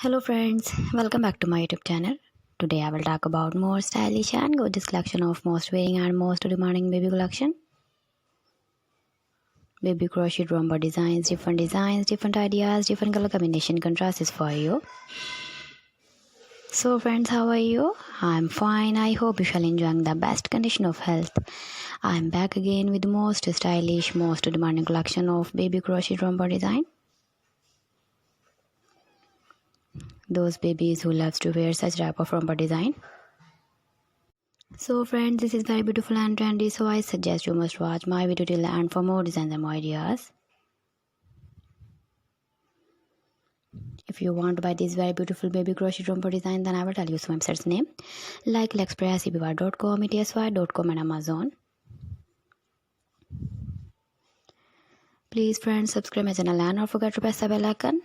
Hello friends, welcome back to my YouTube channel. Today I will talk about more stylish and gorgeous collection of most wearing and most demanding baby collection. Baby crochet romper designs, different ideas, different color combination contrasts for you. So friends, how are you? I'm fine. I hope you shall enjoying the best condition of health. I'm back again with most stylish, most demanding collection of baby crochet romper design. Those babies who loves to wear such type of romper design. So friends, this is very beautiful and trendy, so I suggest you must watch my video till the end for more designs and more ideas. If you want to buy this very beautiful baby crochet romper design, then I will tell you some websites name like AliExpress, eBay.com, etsy.com and Amazon. Please friends, subscribe my channel and don't forget to press the bell icon.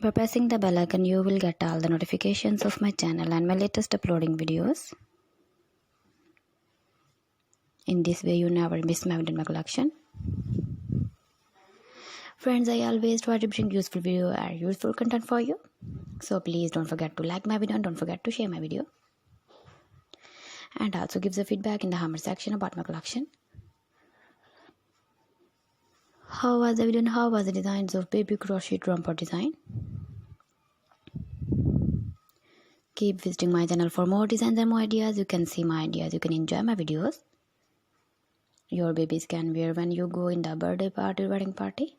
By pressing the bell icon, you will get all the notifications of my channel and my latest uploading videos. In this way, you never miss my video in my collection. Friends, I always try to bring useful video and useful content for you. So please don't forget to like my video and don't forget to share my video. And also give the feedback in the comment section about my collection. How was the video and how was the designs of baby crochet romper design? Keep visiting my channel for more designs and more ideas. You can see my ideas, you can enjoy my videos. Your babies can wear when you go in the birthday party, wedding party.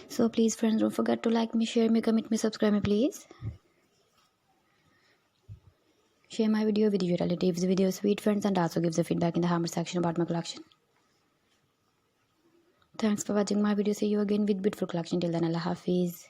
So please friends, don't forget to like me, share me, comment me, subscribe me please. Share my video with your relatives, with your sweet friends, and also give the feedback in the comment section about my collection. Thanks for watching my video. See you again with beautiful collection. Till then, Allah Hafiz.